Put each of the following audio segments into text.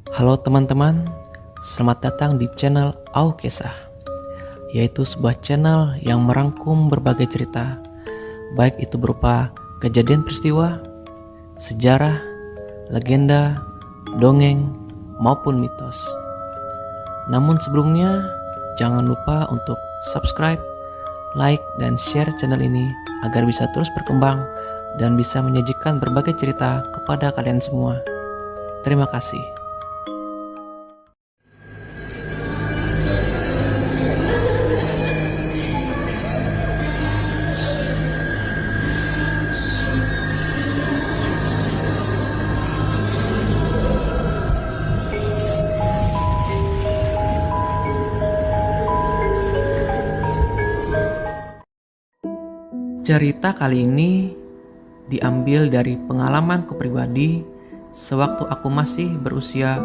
Halo teman-teman, selamat datang di channel Aukesah, yaitu sebuah channel yang merangkum berbagai cerita, baik itu berupa kejadian peristiwa, sejarah, legenda, dongeng, maupun mitos. Namun sebelumnya, jangan lupa untuk subscribe, like, dan share channel ini agar bisa terus berkembang dan bisa menyajikan berbagai cerita kepada kalian semua. Terima kasih. Cerita kali ini diambil dari pengalamanku pribadi sewaktu aku masih berusia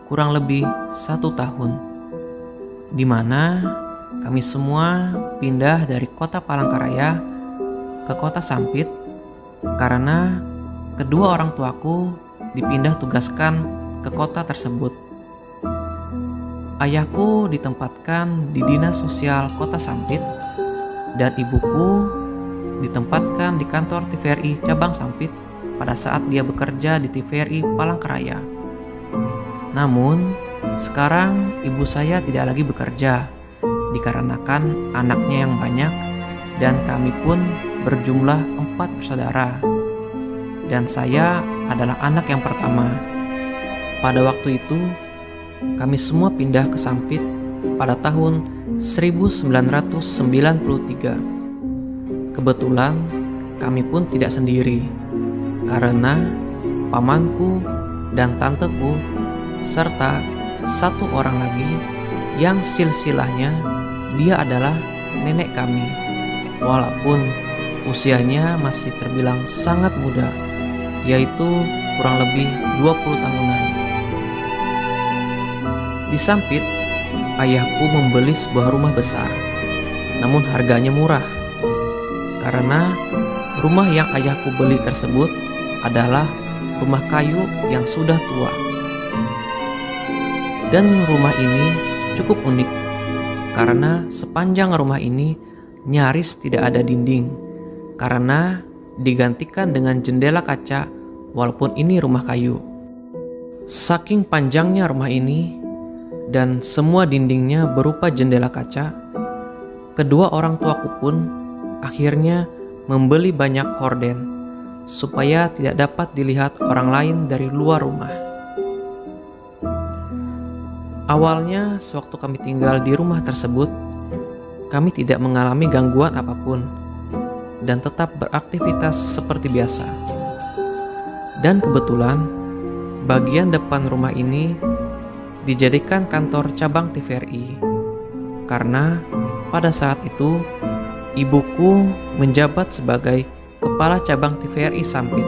kurang lebih 1 tahun, di mana kami semua pindah dari kota Palangkaraya ke kota Sampit karena kedua orang tuaku dipindah tugaskan ke kota tersebut. Ayahku ditempatkan di Dinas Sosial Kota Sampit dan ibuku ditempatkan di kantor TVRI Cabang Sampit pada saat dia bekerja di TVRI Palangkaraya. Namun, sekarang ibu saya tidak lagi bekerja dikarenakan anaknya yang banyak dan kami pun berjumlah 4 bersaudara. Dan saya adalah anak yang pertama. Pada waktu itu, kami semua pindah ke Sampit pada tahun 1993. Kebetulan kami pun tidak sendiri, karena pamanku dan tanteku serta satu orang lagi yang silsilahnya dia adalah nenek kami, walaupun usianya masih terbilang sangat muda, yaitu kurang lebih 20 tahunan. Di Sampit, ayahku membeli sebuah rumah besar, namun harganya murah. Karena rumah yang ayahku beli tersebut adalah rumah kayu yang sudah tua. Dan rumah ini cukup unik karena sepanjang rumah ini nyaris tidak ada dinding karena digantikan dengan jendela kaca walaupun ini rumah kayu. Saking panjangnya rumah ini dan semua dindingnya berupa jendela kaca, kedua orang tuaku pun akhirnya membeli banyak horden supaya tidak dapat dilihat orang lain dari luar rumah. Awalnya sewaktu kami tinggal di rumah tersebut, kami tidak mengalami gangguan apapun dan tetap beraktivitas seperti biasa. Dan kebetulan bagian depan rumah ini dijadikan kantor cabang TVRI karena pada saat itu ibuku menjabat sebagai kepala cabang TVRI Sampit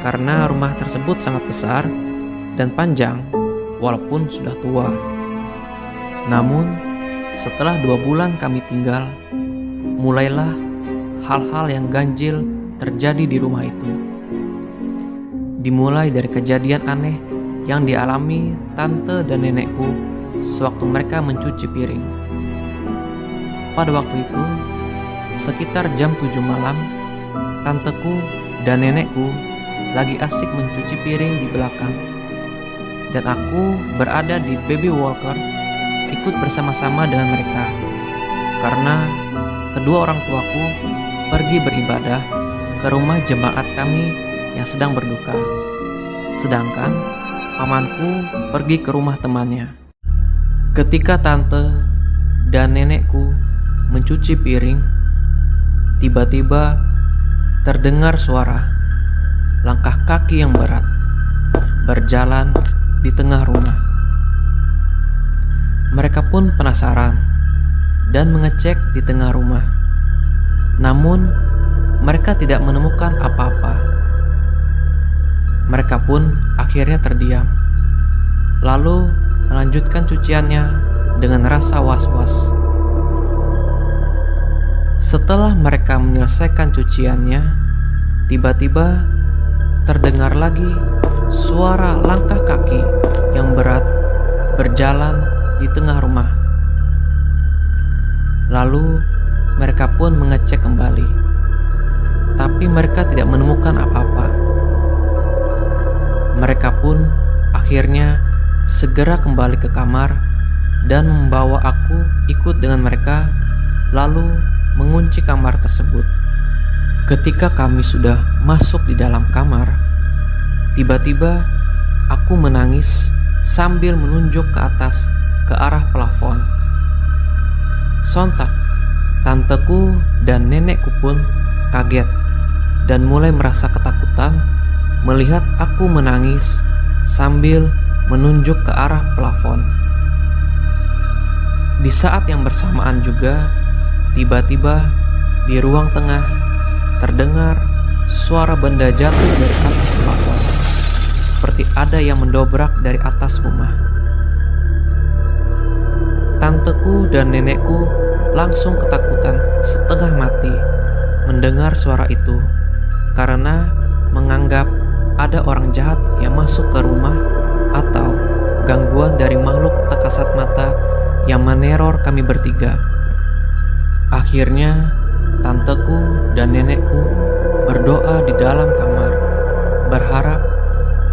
karena rumah tersebut sangat besar dan panjang walaupun sudah tua. Namun setelah 2 bulan kami tinggal, mulailah hal-hal yang ganjil terjadi di rumah itu. Dimulai dari kejadian aneh yang dialami tante dan nenekku sewaktu mereka mencuci piring. Pada waktu itu, sekitar jam 7 malam, tanteku dan nenekku lagi asik mencuci piring di belakang. Dan aku berada di baby walker ikut bersama-sama dengan mereka. Karena kedua orang tuaku pergi beribadah ke rumah jemaat kami yang sedang berduka. Sedangkan pamanku pergi ke rumah temannya. Ketika tante dan nenekku mencuci piring, tiba-tiba terdengar suara langkah kaki yang berat berjalan di tengah rumah. Mereka pun penasaran dan mengecek di tengah rumah. Namun mereka tidak menemukan apa-apa. Mereka pun akhirnya terdiam, lalu melanjutkan cuciannya dengan rasa was-was. Setelah mereka menyelesaikan cuciannya, tiba-tiba terdengar lagi suara langkah kaki yang berat berjalan di tengah rumah. Lalu mereka pun mengecek kembali, tapi mereka tidak menemukan apa-apa. Mereka pun akhirnya segera kembali ke kamar dan membawa aku ikut dengan mereka, lalu mengunci kamar tersebut. Ketika kami sudah masuk di dalam kamar, tiba-tiba aku menangis sambil menunjuk ke atas ke arah plafon. Sontak, tanteku dan nenekku pun kaget dan mulai merasa ketakutan melihat aku menangis sambil menunjuk ke arah plafon. Di saat yang bersamaan juga, tiba-tiba di ruang tengah terdengar suara benda jatuh dari atas plafon, seperti ada yang mendobrak dari atas rumah. Tanteku dan nenekku langsung ketakutan setengah mati mendengar suara itu, karena menganggap ada orang jahat yang masuk ke rumah atau gangguan dari makhluk tak kasat mata yang meneror kami bertiga. Akhirnya tanteku dan nenekku berdoa di dalam kamar, berharap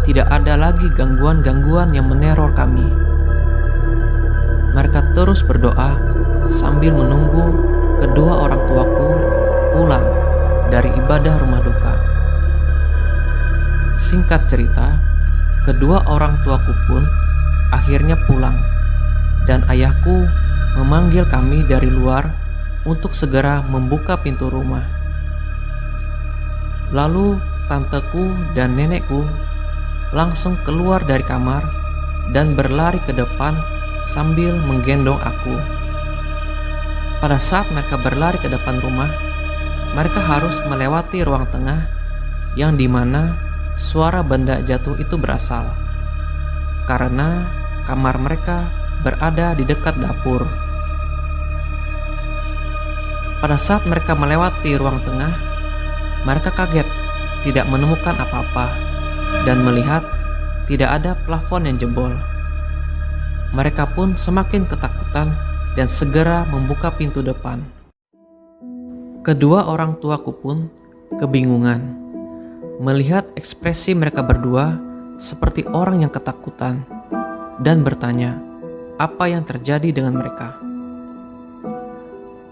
tidak ada lagi gangguan-gangguan yang meneror kami. Mereka terus berdoa sambil menunggu kedua orang tuaku pulang dari ibadah rumah duka. Singkat cerita, kedua orang tuaku pun akhirnya pulang, dan ayahku memanggil kami dari luar untuk segera membuka pintu rumah. Lalu tanteku dan nenekku langsung keluar dari kamar dan berlari ke depan sambil menggendong aku. Pada saat mereka berlari ke depan rumah, mereka harus melewati ruang tengah yang dimana suara benda jatuh itu berasal, karena kamar mereka berada di dekat dapur. Pada saat mereka melewati ruang tengah, mereka kaget tidak menemukan apa-apa dan melihat tidak ada plafon yang jebol. Mereka pun semakin ketakutan dan segera membuka pintu depan. Kedua orang tuaku pun kebingungan melihat ekspresi mereka berdua seperti orang yang ketakutan dan bertanya apa yang terjadi dengan mereka.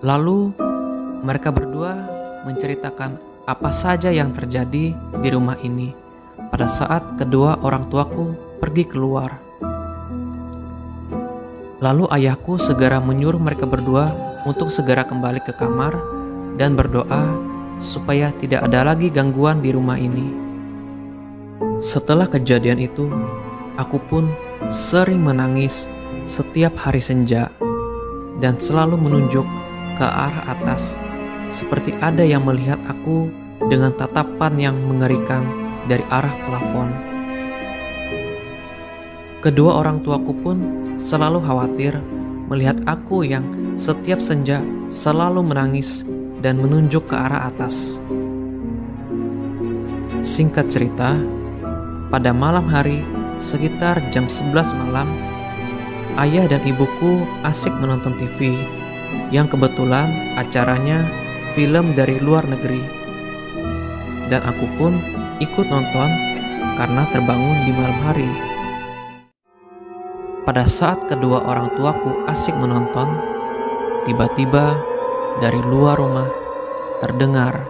Lalu mereka berdua menceritakan apa saja yang terjadi di rumah ini pada saat kedua orang tuaku pergi keluar. Lalu ayahku segera menyuruh mereka berdua untuk segera kembali ke kamar dan berdoa supaya tidak ada lagi gangguan di rumah ini. Setelah kejadian itu, aku pun sering menangis setiap hari senja dan selalu menunjuk ke arah atas, seperti ada yang melihat aku dengan tatapan yang mengerikan dari arah plafon. Kedua orang tuaku pun selalu khawatir melihat aku yang setiap senja selalu menangis dan menunjuk ke arah atas. Singkat cerita, pada malam hari sekitar jam 11 malam, ayah dan ibuku asik menonton TV yang kebetulan acaranya film dari luar negeri. Dan aku pun ikut nonton karena terbangun di malam hari. Pada saat kedua orang tuaku asik menonton, tiba-tiba dari luar rumah terdengar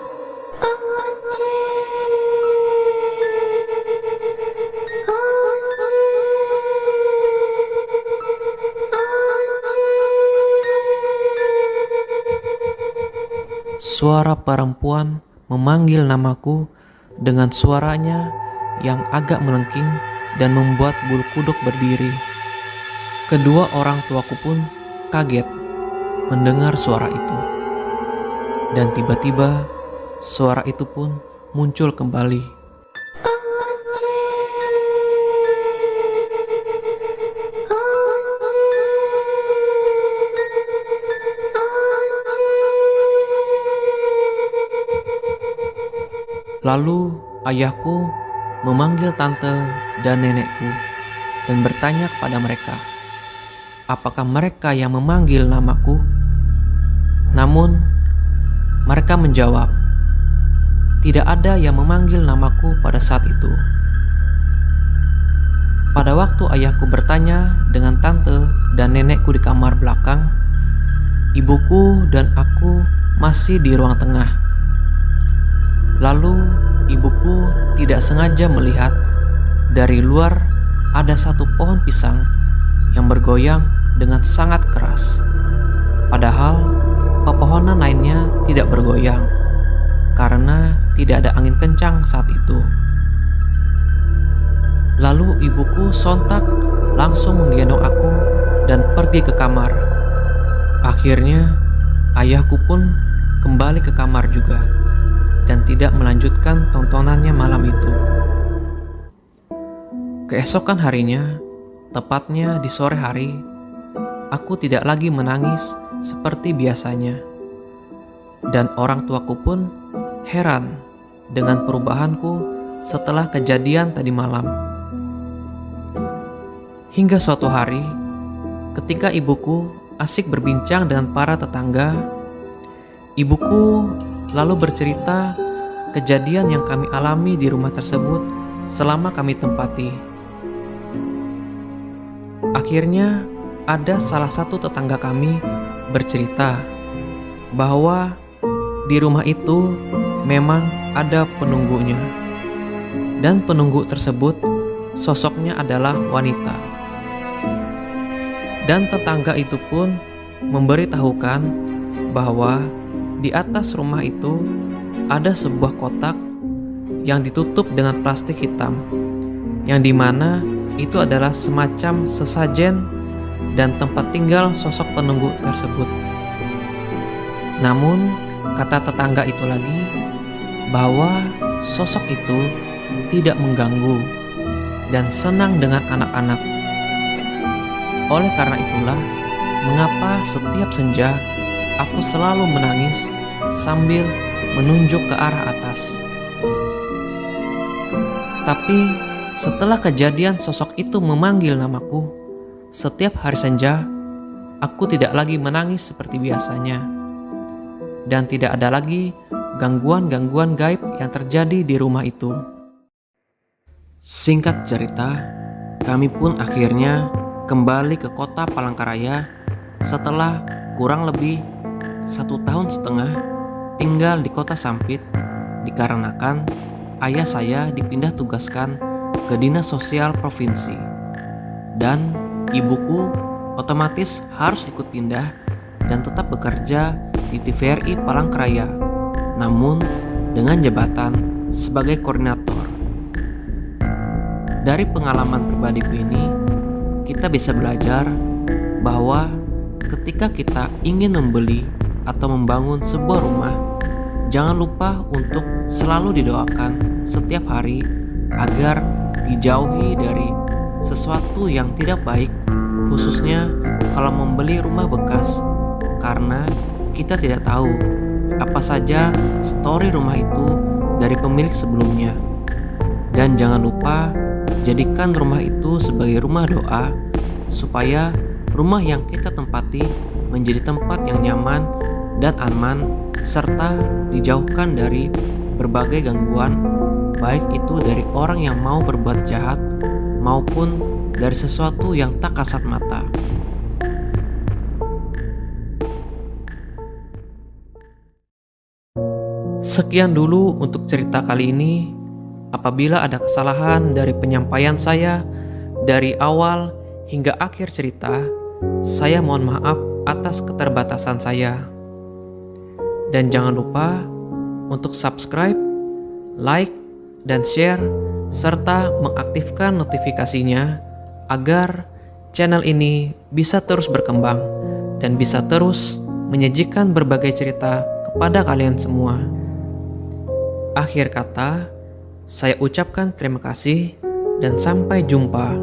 suara perempuan memanggil namaku dengan suaranya yang agak melengking dan membuat bulu kuduk berdiri. Kedua orang tuaku pun kaget mendengar suara itu. Dan tiba-tiba suara itu pun muncul kembali. Lalu ayahku memanggil tante dan nenekku dan bertanya kepada mereka, apakah mereka yang memanggil namaku? Namun mereka menjawab, tidak ada yang memanggil namaku pada saat itu. Pada waktu ayahku bertanya dengan tante dan nenekku di kamar belakang, ibuku dan aku masih di ruang tengah. Lalu ibuku tidak sengaja melihat dari luar ada satu pohon pisang yang bergoyang dengan sangat keras. Padahal pepohonan lainnya tidak bergoyang karena tidak ada angin kencang saat itu. Lalu ibuku sontak langsung menggendong aku dan pergi ke kamar. Akhirnya ayahku pun kembali ke kamar juga dan tidak melanjutkan tontonannya malam itu. Keesokan harinya, tepatnya di sore hari, aku tidak lagi menangis seperti biasanya. Dan orang tuaku pun heran dengan perubahanku setelah kejadian tadi malam. Hingga suatu hari, ketika ibuku asik berbincang dengan para tetangga, ibuku lalu bercerita kejadian yang kami alami di rumah tersebut selama kami tempati. Akhirnya ada salah satu tetangga kami bercerita bahwa di rumah itu memang ada penunggunya, dan penunggu tersebut sosoknya adalah wanita. Dan tetangga itu pun memberitahukan bahwa di atas rumah itu ada sebuah kotak yang ditutup dengan plastik hitam, yang dimana itu adalah semacam sesajen dan tempat tinggal sosok penunggu tersebut. Namun kata tetangga itu lagi bahwa sosok itu tidak mengganggu dan senang dengan anak-anak. Oleh karena itulah mengapa setiap senja aku selalu menangis sambil menunjuk ke arah atas. Tapi setelah kejadian sosok itu memanggil namaku, setiap hari senja aku tidak lagi menangis seperti biasanya. Dan tidak ada lagi gangguan-gangguan gaib yang terjadi di rumah itu. Singkat cerita, kami pun akhirnya kembali ke kota Palangkaraya setelah kurang lebih 1,5 tahun tinggal di kota Sampit, dikarenakan ayah saya dipindah tugaskan ke Dinas Sosial Provinsi, dan ibuku otomatis harus ikut pindah dan tetap bekerja di TVRI Palangkaraya, namun dengan jabatan sebagai koordinator. Dari pengalaman pribadiku ini, kita bisa belajar bahwa ketika kita ingin membeli atau membangun sebuah rumah, jangan lupa untuk selalu didoakan setiap hari agar dijauhi dari sesuatu yang tidak baik, khususnya kalau membeli rumah bekas, karena kita tidak tahu apa saja story rumah itu dari pemilik sebelumnya. Dan jangan lupa jadikan rumah itu sebagai rumah doa, supaya rumah yang kita tempati menjadi tempat yang nyaman dan aman, serta dijauhkan dari berbagai gangguan, baik itu dari orang yang mau berbuat jahat maupun dari sesuatu yang tak kasat mata. Sekian dulu untuk cerita kali ini. Apabila ada kesalahan dari penyampaian saya dari awal hingga akhir cerita, saya mohon maaf atas keterbatasan saya. Dan jangan lupa untuk subscribe, like, dan share, serta mengaktifkan notifikasinya agar channel ini bisa terus berkembang dan bisa terus menyajikan berbagai cerita kepada kalian semua. Akhir kata, saya ucapkan terima kasih dan sampai jumpa.